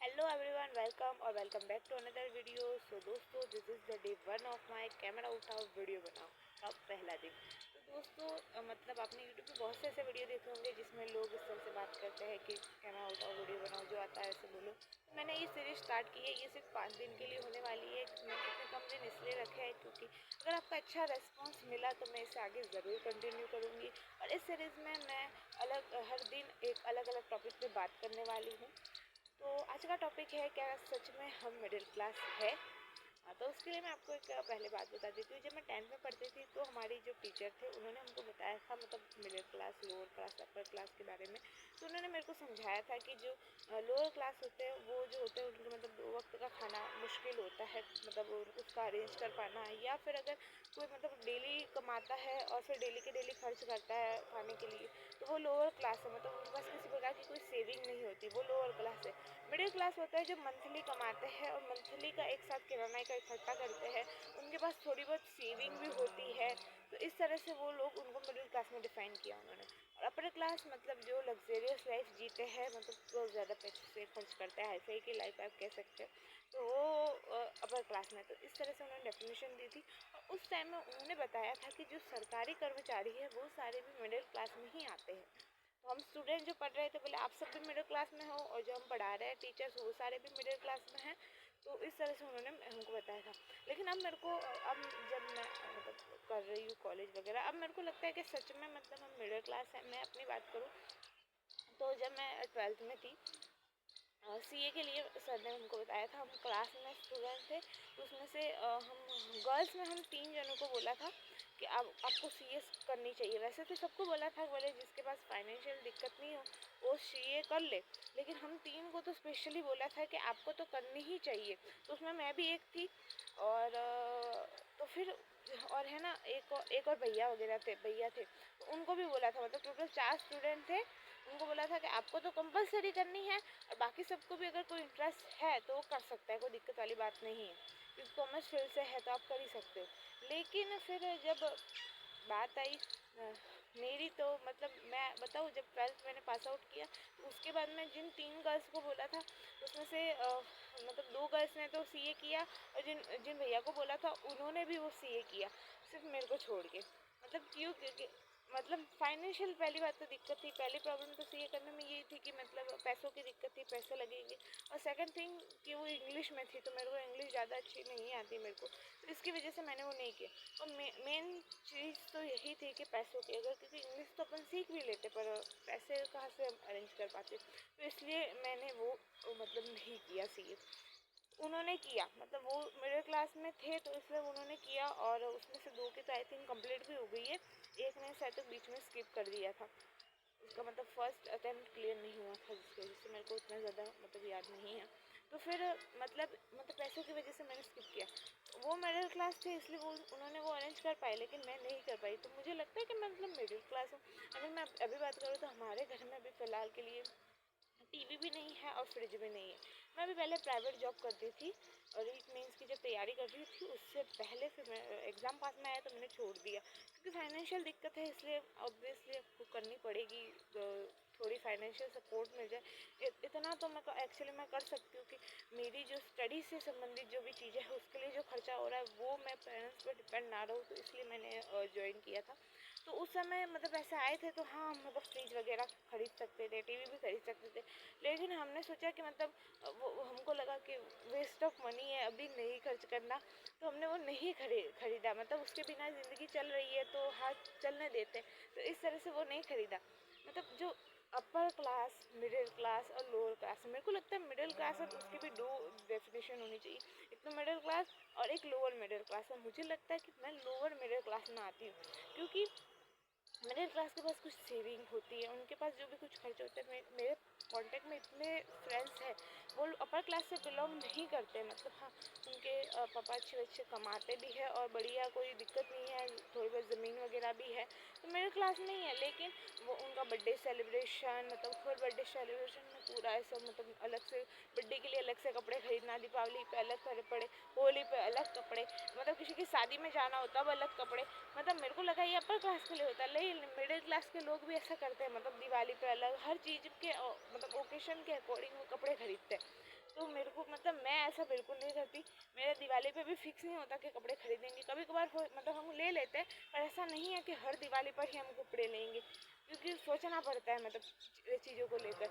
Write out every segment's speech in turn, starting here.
Hello everyone, welcome back to another video. So दोस्तों, this is the day one of my camera उठाओ video बनाओ का पहला दिन। तो दोस्तों मतलब आपने यूट्यूब पे बहुत से ऐसे वीडियो देखे होंगे जिसमें लोग इस तरह से बात करते हैं कि कैमरा उठाओ वीडियो बनाओ, जो आता है ऐसे बोलो। तो मैंने ये सीरीज स्टार्ट की है, ये सिर्फ 5 दिन के लिए होने वाली है। मैंने इतने कम दिन इसलिए रखे हैं क्योंकि अगर आपका अच्छा रेस्पॉन्स मिला तो मैं इसे आगे ज़रूर कंटिन्यू करूँगी। और इस सीरीज़ में मैं हर दिन एक अलग अलग टॉपिक पे बात करने वाली हूँ। तो आज का टॉपिक है, क्या सच में हम मिडिल क्लास है। तो उसके लिए मैं आपको एक पहले बात बता देती हूँ। जब मैं 10th में पढ़ती थी तो हमारी जो टीचर थे उन्होंने हमको बताया था, मतलब middle class, lower class, upper class के बारे में। तो उन्होंने मेरे को समझाया था कि जो लोअर क्लास होते हैं वो जो होते हैं उनके मतलब 2 वक्त का खाना मुश्किल होता है, मतलब उसका अरेंज कर पाना। या फिर अगर कोई मतलब डेली कमाता है और फिर डेली के डेली खर्च करता है खाने के लिए, तो वो लोअर क्लास है, मतलब उनके पास किसी प्रकार की कोई सेविंग नहीं होती, वो लोअर क्लास है। मिडिल क्लास होता है जो मंथली कमाते हैं और मंथली का एक साथ किराना का इकट्ठा करते हैं, उनके पास थोड़ी बहुत सेविंग भी होती है। तो इस तरह से वो लोग, उनको मिडिल क्लास में डिफाइन किया उन्होंने। और अपर क्लास मतलब जो लग्जरियस लाइफ जीते हैं, मतलब वो ज़्यादा पैसे खर्च करते हैं, हाईफाई की लाइफ आप कह सकते हो, तो वो अपर क्लास में। तो इस तरह से उन्होंने डेफिनेशन दी थी। और उस टाइम में उन्होंने बताया था कि जो सरकारी कर्मचारी है वो सारे भी मिडिल क्लास में ही आते हैं। तो हम स्टूडेंट जो पढ़ रहे थे, बोले आप सब भी मिडिल क्लास में हो, और जो हम पढ़ा रहे हैं टीचर्स वो सारे भी मिडिल क्लास में हैं। तो इस तरह से उन्होंने हमको बताया था। लेकिन अब मेरे को, अब जब मैं मतलब कर रही हूँ कॉलेज वगैरह, अब मेरे को लगता है कि सच में मतलब हम मिडिल क्लास है। मैं अपनी बात करूँ तो जब मैं 12th में थी, सीए के लिए सर ने हमको बताया था, हम क्लास में स्टूडेंट थे, तो उसमें से हम गर्ल्स में हम 3 जनों को बोला था कि आप आपको सीए करनी चाहिए। वैसे तो सबको बोला था, बोले जिसके पास फाइनेंशियल दिक्कत नहीं हो वो सीए कर ले, लेकिन हम 3 को तो स्पेशली बोला था कि आपको तो करनी ही चाहिए। तो उसमें मैं भी एक थी। और तो फिर और है ना, एक और भैया थे, तो उनको भी बोला था, मतलब टोटल 4 स्टूडेंट थे। उनको बोला था कि आपको तो कंपलसरी करनी है, और बाकी सबको भी अगर कोई इंटरेस्ट है तो वो कर सकता है, कोई दिक्कत वाली बात नहीं है, क्योंकि कॉमर्स फील्ड से है तो आप कर ही सकते हो। लेकिन फिर जब बात आई मेरी, तो मतलब मैं बताऊँ, जब 12th मैंने पास आउट किया तो उसके बाद मैं जिन 3 गर्ल्स को बोला था उसमें से मतलब 2 गर्ल्स ने तो सीए किया, और जिन जिन भैया को बोला था उन्होंने भी वो सीए किया, सिर्फ मेरे को छोड़ के। मतलब क्यों? क्योंकि मतलब फाइनेंशियल, पहली बात तो दिक्कत थी, पहली प्रॉब्लम तो सीए करने में यही थी कि मतलब पैसों की दिक्कत थी, पैसे लगेंगे। और सेकंड थिंग कि वो इंग्लिश में थी, तो मेरे को इंग्लिश ज़्यादा अच्छी नहीं आती मेरे को, तो इसकी वजह से मैंने वो नहीं किया। और मेन चीज़ तो यही थी कि पैसों की, अगर क्योंकि इंग्लिश तो अपन सीख भी लेते पर पैसे कहाँ से हम अरेंज कर पाते, तो इसलिए मैंने वो मतलब नहीं किया सीए। उन्होंने किया, मतलब वो मिडिल क्लास में थे तो इसलिए उन्होंने किया, और उसमें से 2 की तो आई थिंक कंप्लीट भी हो गई है, एक ने शायद तो बीच में स्किप कर दिया था। उसका मतलब फर्स्ट अटेम्प्ट क्लियर नहीं हुआ था, जिसकी वजह से मेरे को उतना ज़्यादा मतलब याद नहीं है। तो फिर मतलब पैसों की वजह से मैंने स्किप किया। वो मिडिल क्लास थे इसलिए वो उन्होंने वो अरेंज कर पाए, लेकिन मैं नहीं कर पाई। तो मुझे लगता है कि मैं मतलब मिडिल क्लास हूँ। अगर मैं अभी बात करूँ तो हमारे घर में अभी फ़िलहाल के लिए टीवी भी नहीं है और फ्रिज भी नहीं है। मैं भी पहले प्राइवेट जॉब करती थी, और रीट मेंस की जब तैयारी कर रही थी उससे पहले, फिर मैं एग्ज़ाम पास में आया तो मैंने छोड़ दिया, क्योंकि फाइनेंशियल दिक्कत है, इसलिए ऑब्वियसली आपको करनी पड़ेगी। थोड़ी फाइनेंशियल सपोर्ट मिल जाए, इतना तो मैं एक्चुअली मैं कर सकती हूँ कि मेरी जो स्टडी से संबंधित जो भी चीज़ें हैं उसके लिए जो खर्चा हो रहा है वो मैं पेरेंट्स पर डिपेंड ना रहूँ, तो इसलिए मैंने ज्वाइन किया था। तो उस समय मतलब पैसे आए थे तो हाँ, मतलब फ्रिज वगैरह खरीद सकते थे, टीवी भी खरीद सकते थे। लेकिन हमने सोचा कि मतलब वो हमको लगा कि वेस्ट ऑफ मनी है, अभी नहीं खर्च करना, तो हमने वो नहीं खरीदा। मतलब उसके बिना ज़िंदगी चल रही है तो हाँ, चलने देते, तो इस तरह से वो नहीं खरीदा। मतलब जो अपर क्लास, मिडिल क्लास और लोअर क्लास, मेरे को लगता है मिडिल क्लास है तो उसकी भी 2 डेफिनेशन होनी चाहिए, एक तो मिडिल क्लास और एक लोअर मिडिल क्लास। और मुझे लगता है कि मैं लोअर मिडिल क्लास में आती हूँ, क्योंकि मिडिल क्लास के पास कुछ सेविंग होती है, उनके पास जो भी कुछ खर्च होते हैं। मेरे कांटेक्ट में इतने फ्रेंड्स हैं वो अपर क्लास से बिलोंग नहीं करते, मतलब हाँ, उनके पापा अच्छे कमाते भी है और बढ़िया, कोई दिक्कत नहीं है, थोड़ी बहुत ज़मीन वगैरह भी है, तो मिडिल क्लास नहीं है। लेकिन वो उनका बर्थडे सेलिब्रेशन, मतलब हर बर्थडे सेलिब्रेशन में पूरा ऐसा, मतलब अलग से बर्थडे के लिए अलग से कपड़े खरीदना, दीपावली पे अलग कपड़े, होली पे अलग कपड़े, मतलब किसी की शादी में जाना हो तब अलग कपड़े। मतलब मेरे को लगा ये अपर क्लास के लिए होता है, लेकिन मिडिल क्लास के लोग भी ऐसा करते हैं, मतलब दिवाली पे अलग, हर चीज़ के मतलब ओकेशन के अकॉर्डिंग वो कपड़े खरीदते हैं। तो मेरे को मतलब मैं ऐसा बिल्कुल नहीं करती। मेरा दिवाली पे भी फिक्स नहीं होता कि कपड़े खरीदेंगे, कभी कभार मतलब हम ले लेते हैं, पर ऐसा नहीं है कि हर दिवाली पर ही हम कपड़े लेंगे, क्योंकि सोचना पड़ता है मतलब चीज़ों को लेकर।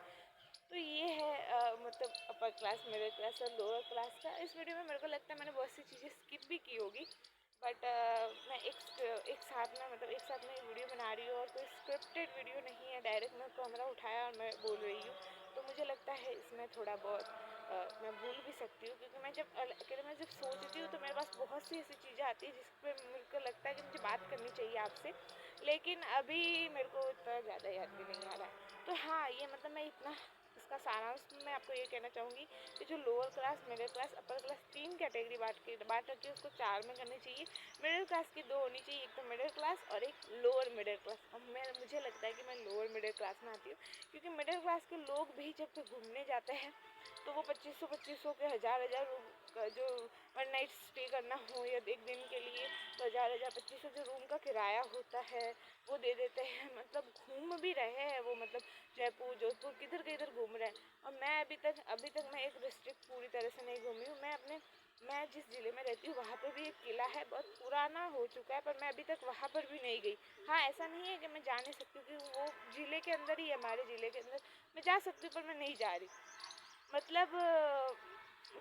तो ये है मतलब अपर क्लास, मिडिल क्लास और लोअर क्लास का। इस वीडियो में मेरे को लगता है मैंने बहुत सी चीज़ें स्किप भी की होगी, बट मैं एक साथ में मतलब एक साथ में वीडियो बना रही हूँ और कोई स्क्रिप्टेड वीडियो नहीं है, डायरेक्ट मैं कैमरा उठाया और मैं बोल रही हूँ। तो मुझे लगता है इसमें थोड़ा बहुत मैं भूल भी सकती हूँ, क्योंकि मैं जब अकेले में जब सोचती हूँ तो मेरे पास बहुत सी ऐसी चीज़ें आती हैं जिस पर मेरे को लगता है कि मुझे बात करनी चाहिए आपसे, लेकिन अभी मेरे को इतना ज़्यादा याद भी नहीं आ रहा है। तो हाँ, ये मतलब मैं इतना इसका सारांश मैं आपको ये कहना चाहूँगी कि जो lower class, middle class, upper class, 3 category बांट रखी है, उसको 4 में करनी चाहिए। मिडिल क्लास की 2 होनी चाहिए, एक तो मिडिल क्लास और एक लोअर मिडिल क्लास। अब मुझे लगता है कि मैं लोअर मिडिल क्लास में आती हूँ, क्योंकि मिडिल क्लास के लोग भी जब घूमने जाते हैं तो वो 2500 के हज़ार जो वन नाइट स्टे करना हो या एक दिन के लिए, तो 1000 2500 जो रूम का किराया होता है वो दे देते हैं। मतलब घूम भी रहे हैं वो, मतलब जयपुर, जोधपुर, किधर किधर घूम रहे हैं। और मैं अभी तक मैं एक डिस्ट्रिक्ट पूरी तरह से नहीं घूमी हूँ। मैं जिस ज़िले में रहती हूँ वहाँ पे भी एक किला है, बहुत पुराना हो चुका है, पर मैं अभी तक वहाँ पर भी नहीं गई। हाँ, ऐसा नहीं है कि मैं जा नहीं सकती, क्योंकि वो ज़िले के अंदर ही है, हमारे ज़िले के अंदर मैं जा सकती हूँ, पर मैं नहीं जा रही। मतलब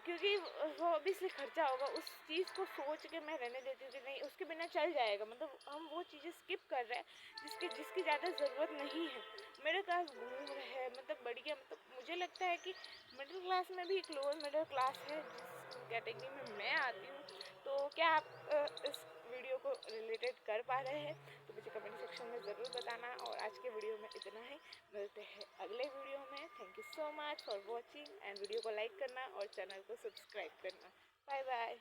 क्योंकि वो ऑब्वियसली खर्चा होगा, उस चीज़ को सोच के मैं रहने देती हूँ कि नहीं, उसके बिना चल जाएगा। मतलब हम वो चीज़ें स्किप कर रहे हैं जिसकी ज़्यादा ज़रूरत नहीं है। मिडिल क्लास घूम रहे हैं मतलब बढ़िया, मतलब मुझे लगता है कि मिडिल क्लास में भी एक लोअर मिडिल क्लास है जिस कैटेगरी में मैं आती हूँ। तो क्या आप इस वीडियो को रिलेटेड कर पा रहे हैं? तो मुझे कमेंट सेक्शन में ज़रूर बताना। और आज के वीडियो में इतना ही, मिलते हैं अगले वीडियो में। Thank you so much for watching, and video को लाइक करना और चैनल को सब्सक्राइब करना। Bye bye.